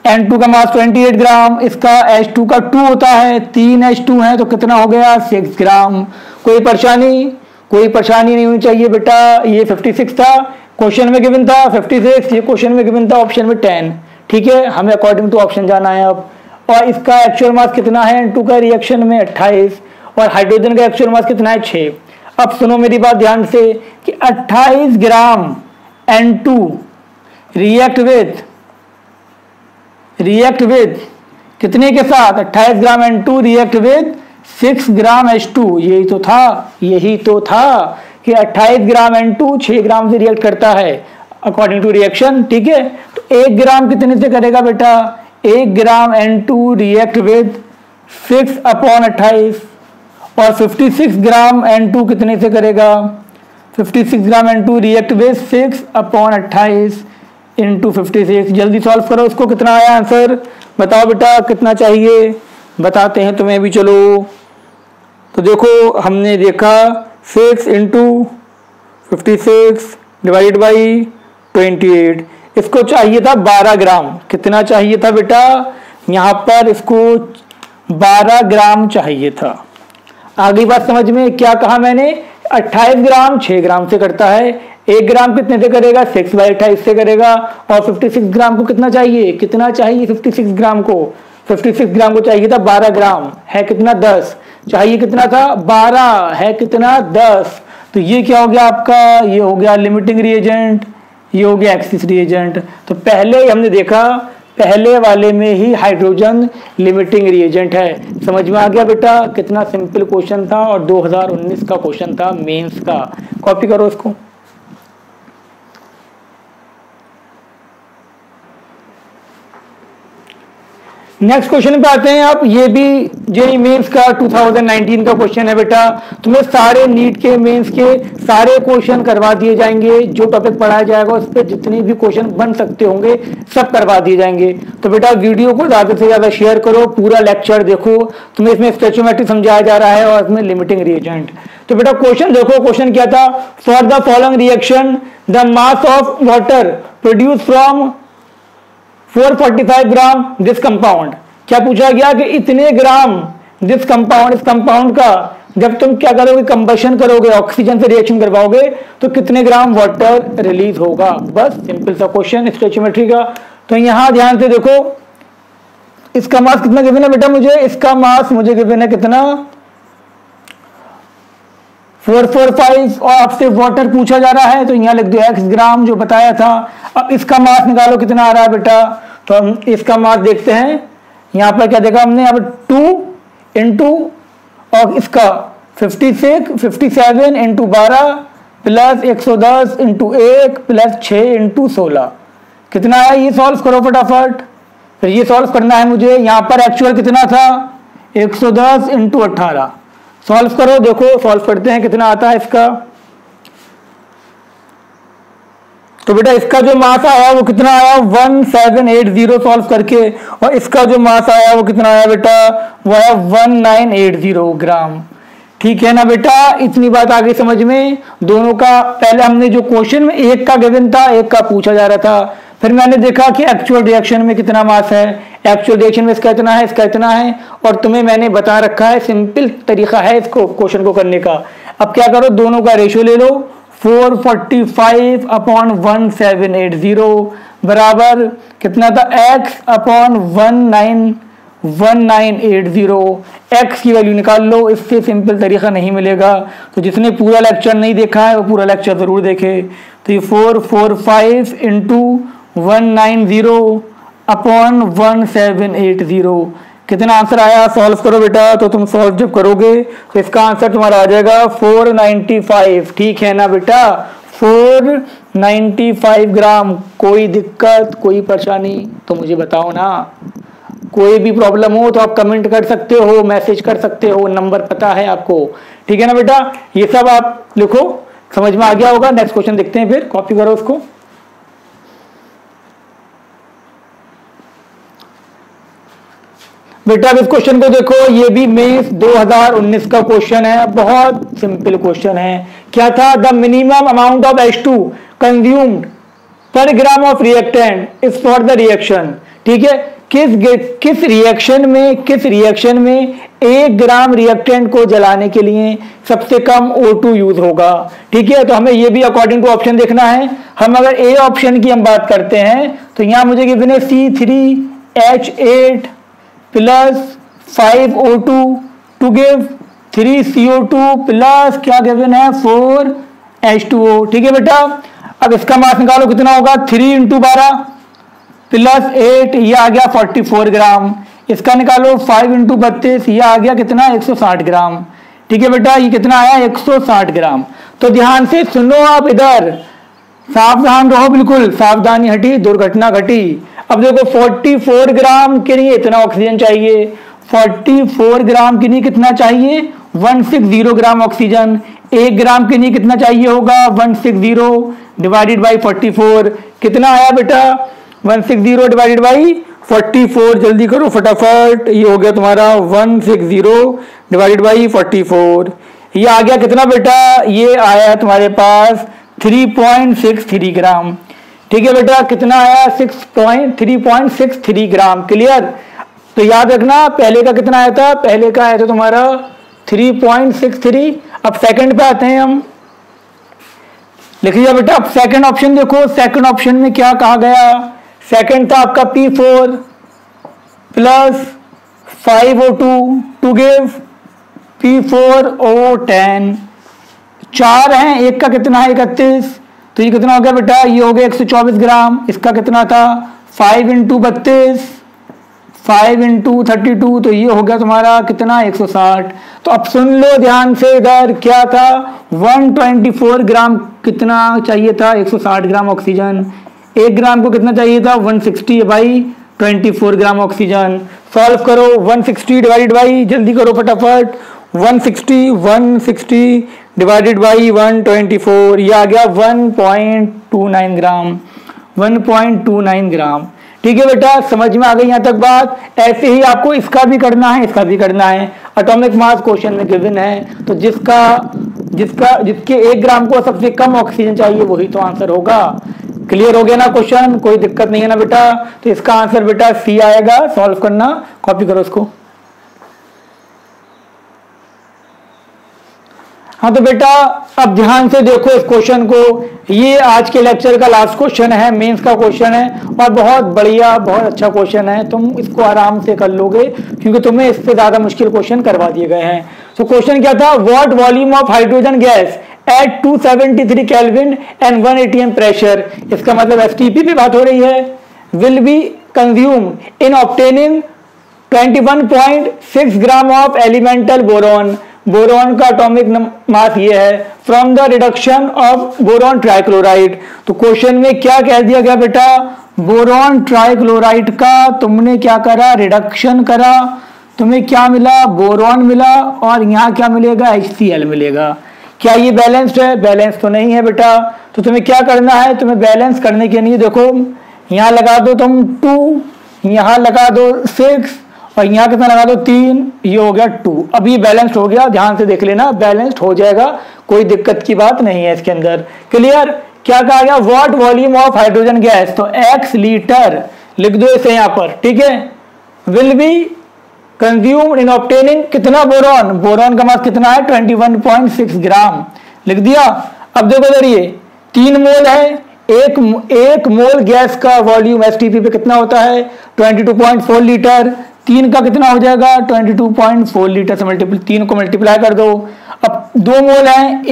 N2 का मास 28 ग्राम, इसका H2 का 2 होता है, 3 H2 है तो कितना हो गया 6 ग्राम। कोई परेशानी नहीं होनी चाहिए बेटा। ये 56 था, क्वेश्चन में गिवन था 56, ये क्वेश्चन में गिवन था ऑप्शन में 10। ठीक है, हमें अकॉर्डिंग टू ऑप्शन जाना है अब। और इसका एक्चुअल मास कितना है N2 का रिएक्शन में 28, और हाइड्रोजन का एक्चुअल मास कितना है 6। अब सुनो मेरी बात ध्यान से कि 28 ग्राम N2 रिएक्ट विद कितने के साथ, 28 ग्राम N2 react with 6 gram H2। यही तो था कि 28 ग्राम N2 6 ग्राम से रिएक्ट करता है अकॉर्डिंग टू रिएक्शन। ठीक है, तो 1 ग्राम कितने से करेगा बेटा, 1 ग्राम N2 रिएक्ट विद 6/28, और 56 ग्राम N2 कितने से करेगा, 56 ग्राम N2 रिएक्ट विद 6/28 × 56। जल्दी सॉल्व करो इसको, कितना आया आंसर बताओ बेटा, कितना चाहिए बताते हैं तुम्हें भी। चलो तो देखो, हमने देखा 6 × 56 डिवाइड बाई 28, इसको चाहिए था 12 ग्राम। कितना चाहिए था बेटा, यहाँ पर इसको 12 ग्राम चाहिए था। आगे बात समझ में, क्या कहा मैंने, 28 ग्राम 6 ग्राम से करता है, 1 ग्राम कितने से करेगा 6/28 से करेगा, और 56 ग्राम को कितना चाहिए 56 ग्राम को, 56 ग्राम को चाहिए था 12 ग्राम, है कितना 10, चाहिए कितना था 12, है कितना 10। तो ये क्या हो गया आपका, ये हो गया लिमिटिंग रिएजेंट, ये हो गया एक्सिस रिएजेंट। तो पहले हमने देखा, पहले वाले में ही हाइड्रोजन लिमिटिंग रिएजेंट है। समझ में आ गया बेटा, कितना सिंपल क्वेश्चन था, और 2019 का क्वेश्चन था मेंस का। कॉपी करो इसको। नेक्स्ट क्वेश्चन पे आते हैं आप। ये भी जेईई मेंस का 2019 का क्वेश्चन है बेटा। तुम्हें सारे नीट के मेंस के सारे क्वेश्चन करवा दिए जाएंगे, जो टॉपिक पढ़ाया जाएगा उस पर जितने भी क्वेश्चन बन सकते होंगे सब करवा दिए जाएंगे। तो बेटा वीडियो को ज्यादा से ज्यादा शेयर करो, पूरा लेक्चर देखो, तुम्हें इसमें स्टोइचियोमेट्री समझाया जा रहा है और इसमें लिमिटिंग रिएजेंट। तो बेटा क्वेश्चन देखो, क्वेश्चन क्या था, for the following reaction the mass of water produce from 445 gram this compound. क्या पूछा गया कि इतने ग्राम दिस कंपाउंड, इस कंपाउंड का जब तुम क्या करोगे, कंबशन करोगे, ऑक्सीजन से रिएक्शन करवाओगे तो कितने ग्राम वाटर रिलीज होगा। बस सिंपल सा क्वेश्चन स्टोइचियोमेट्री का। तो यहां ध्यान से देखो, इसका मास कितना गिवन है बेटा मुझे, इसका मास मुझे गिवन है कितना 445, और आपसे वाटर पूछा जा रहा है तो यहां लिख दो x ग्राम जो बताया था। अब इसका मास निकालो कितना आ रहा है बेटा, तो हम इसका मास देखते हैं। यहाँ पर क्या देखा हमने, अब 2 इंटू और इसका 57 into 12 plus 110 into 1 plus 6 into 16 कितना है, ये सॉल्व करो फटाफट। फिर ये सॉल्व करना है मुझे। यहाँ पर एक्चुअल कितना था, 110 इंटू 18। सॉल्व करो, देखो सॉल्व करते हैं कितना आता है इसका। तो बेटा इसका जो मास आया वो कितना आया, 1780 सॉल्व करके, और इसका जो मास आया वो कितना आया बेटा, वो है 1980 ग्राम। ठीक है ना बेटा, इतनी बात आ गई समझ में। दोनों का पहले हमने जो क्वेश्चन में एक का गिवन था, एक का पूछा जा रहा था, फिर मैंने देखा कि एक्चुअल रिएक्शन में कितना मास है, एक्चुअल रिएक्शन में इसका इतना है, इसका इतना है, और तुम्हें मैंने बता रखा है, सिंपल तरीका है इसको क्वेश्चन को करने का। अब क्या करो, दोनों का रेशियो ले लो, 445 अपॉन 1780 बराबर कितना था, x अपॉन 1980। x की वैल्यू निकाल लो, इससे सिंपल तरीका नहीं मिलेगा। तो जिसने पूरा लेक्चर नहीं देखा है वो पूरा लेक्चर जरूर देखे। तो ये 445 इंटू 190 अपॉन 1780 कितना आंसर आया, सॉल्व करो बेटा। तो तुम सॉल्व जब करोगे तो इसका आंसर तुम्हारा आ जाएगा 495। ठीक है ना बेटा, 495 ग्राम। कोई दिक्कत, कोई परेशानी तो मुझे बताओ ना। कोई भी प्रॉब्लम हो तो आप कमेंट कर सकते हो, मैसेज कर सकते हो, नंबर पता है आपको। ठीक है ना बेटा, ये सब आप लिखो, समझ में आ गया होगा। नेक्स्ट क्वेश्चन देखते हैं, फिर कॉपी करो उसको। बेटा अब इस क्वेश्चन को देखो, ये भी मेंस 2019 का क्वेश्चन है, बहुत सिंपल क्वेश्चन है। क्या था, the minimum amount of H2 consumed per gram of reactant is for the reaction. ठीक है, किस रिएक्शन में 1 ग्राम रिएक्टेंट को जलाने के लिए सबसे कम O2 यूज होगा। ठीक है, तो हमें ये भी अकॉर्डिंग टू ऑप्शन देखना है। हम अगर ए ऑप्शन की हम बात करते हैं तो यहां मुझे गिवन है C3H8 plus 5O2 to give 3CO2 plus क्या गिवन है 4H2O। ठीक है बेटा, अब इसका मास निकालो कितना होगा, 3 इंटू 12 प्लस 8, ये आ गया 44 ग्राम। इसका निकालो 5 इंटू 32, ये आ गया कितना 160 ग्राम। ठीक है बेटा, ये कितना आया 160 ग्राम। तो ध्यान से सुनो आप, इधर सावधान रहो, बिल्कुल सावधानी हटी दुर्घटना घटी। अब देखो 44 ग्राम के लिए इतना ऑक्सीजन चाहिए, 44 ग्राम के लिए कितना चाहिए 160 ग्राम ऑक्सीजन। 1 ग्राम के लिए कितना चाहिए होगा 160 डिवाइडेड बाई 44, कितना आया बेटा 160 डिवाइडेड बाई 44। जल्दी करो फटाफट, ये हो गया तुम्हारा 160 डिवाइडेड बाई 44। ये आ गया कितना बेटा, ये आया तुम्हारे पास 3.63 ग्राम। ठीक है बेटा, कितना आया 3.63 ग्राम। क्लियर, तो याद रखना पहले का कितना आया था, पहले का आया था तुम्हारा 3.63। अब सेकंड पे आते हैं हम, लिख लिया बेटा। अब सेकंड ऑप्शन देखो, सेकंड ऑप्शन में क्या कहा गया, सेकंड था आपका P4 plus 5O2 to give P4O10। 4 हैं, एक का कितना है 31, तो ये कितना हो गया बेटा, ये हो गया 124 ग्राम। इसका कितना था 5 इंटू 32, 5 इंटू 32, तो ये हो गया तुम्हारा कितना 160। तो अब सुन लो ध्यान से, इधर क्या था 124 ग्राम कितना चाहिए था 160 ग्राम ऑक्सीजन। 1 ग्राम को कितना चाहिए था 160 बाई 24 ग्राम ऑक्सीजन। सॉल्व करो, 160 डिवाइडेड बाई, जल्दी करो फटाफट, 160 डिवाइडेड बाई 124, ये आ गया 1.29 ग्राम, 1.29 ग्राम। ठीक है बेटा, समझ में आ गई यहाँ तक बात। ऐसे ही आपको इसका भी करना है, इसका भी करना है। एटॉमिक मास क्वेश्चन में गिवन है, तो जिसके 1 ग्राम को सबसे कम ऑक्सीजन चाहिए वही तो आंसर होगा। क्लियर हो गया ना क्वेश्चन, कोई दिक्कत नहीं है ना बेटा। तो इसका आंसर बेटा सी आएगा, सॉल्व करना, कॉपी करो इसको। हाँ तो बेटा अब ध्यान से देखो इस क्वेश्चन को, ये आज के लेक्चर का लास्ट क्वेश्चन है, मेंस का क्वेश्चन है, और बहुत बढ़िया बहुत अच्छा क्वेश्चन है। तुम इसको आराम से कर लोगे क्योंकि तुम्हें इससे ज्यादा मुश्किल क्वेश्चन करवा दिए गए हैं। तो क्वेश्चन क्या था, what volume of hydrogen gas at 273 kelvin and 1 atm pressure. इसका मतलब एसटीपी पे बात हो रही है, will be consume in obtaining 21.6 gram of elemental boron. Boron का एटॉमिक मास ये है from the reduction of boron trichloride. तो क्वेश्चन में क्या कह दिया गया बेटा, बोरॉन ट्राइक्लोराइड का तुमने क्या करा, रिडक्शन करा, तुम्हें क्या मिला, बोरॉन मिला, और यहाँ क्या मिलेगा, HCl मिलेगा। क्या ये बैलेंस्ड है? बैलेंस तो नहीं है बेटा। तो तुम्हें क्या करना है, तुम्हें बैलेंस करने के लिए देखो यहाँ लगा दो तुम 2, यहाँ लगा दो 6, और यहाँ कितना लगा दो 3, ये हो गया 2। अब ये बैलेंस्ड हो गया, ध्यान से देख लेना, बैलेंस्ड हो जाएगा, कोई दिक्कत की बात नहीं है इसके अंदर। क्लियर? क्या कहा गया, what volume of hydrogen gas, तो x लीटर लिख दो इसे यहाँ पर, ठीक है, will be consumed in obtaining कितना बोरॉन, बोरॉन का मास कितना है 21.6 ग्राम, लिख दिया। अब देखो इधर ये 3 मोल है, एक मोल गैस का वॉल्यूम एसटीपी पे कितना होता है 22.4 लीटर, 3 का कितना हो जाएगा 22.4 लीटर से 3 को मल्टीप्लाई कर दो। अब 2 मोल है,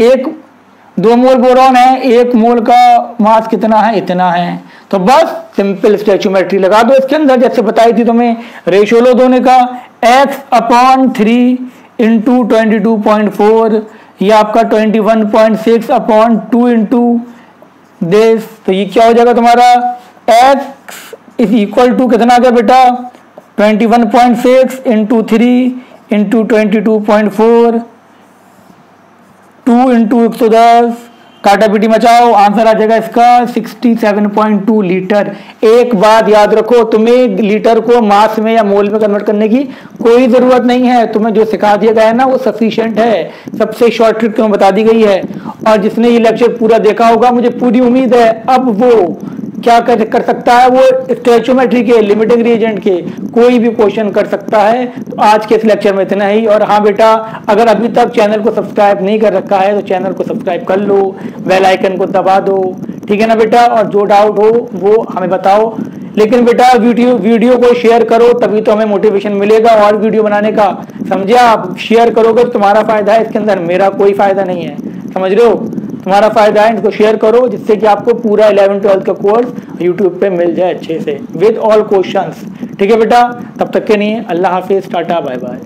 2 मोल बोरॉन है, 1 मोल का मास कितना है, इतना है। तो बस सिंपल स्टोइचियोमेट्री लगा दो इसके अंदर, जैसे बताई थी तुम्हें, रेशियो लो दोनों का, x/3 इंटू 22.4, ये आपका 21.6/2 इंटू दिस, तो ये क्या हो जाएगा तुम्हारा x इज इक्वल टू कितना आ गया बेटा 21.6 इंटू 3 इंटू 22.4, 2 इंटू 110, काटा पीटी मचाओ, आंसर आ जाएगा इसका 67.2 लीटर। एक बात याद रखो, तुम्हें लीटर को मास में या मोल में कन्वर्ट करने की कोई जरूरत नहीं है, तुम्हें जो सिखा दिया गया है ना वो सफिशिएंट है, सबसे शॉर्ट ट्रिक तुम्हें बता दी गई है। और जिसने ये लेक्चर पूरा देखा होगा, मुझे पूरी उम्मीद है अब वो क्या कर सकता है, वो स्टोइचियोमेट्री के लिमिटिंग रिएजेंट के कोई भी क्वेश्चन कर सकता है। तो आज के इस लेक्चर में इतना ही। और हाँ बेटा, अगर अभी तक चैनल को सब्सक्राइब नहीं कर रखा है तो चैनल को सब्सक्राइब कर लो, बेल आइकन को दबा दो, ठीक है ना बेटा। और जो डाउट हो वो हमें बताओ, लेकिन बेटा वीडियो को शेयर करो, तभी तो हमें मोटिवेशन मिलेगा और वीडियो बनाने का, समझे। आप शेयर करोगे तो तुम्हारा फायदा है इसके अंदर, मेरा कोई फायदा नहीं है, समझ रहे हो, तुम्हारा फायदा है। इसको शेयर करो जिससे कि आपको पूरा 11th-12th का कोर्स यूट्यूब पे मिल जाए अच्छे से विद ऑल क्वेश्चंस, ठीक है बेटा। तब तक के लिए अल्लाह हाफिज, टाटा, बाय बाय।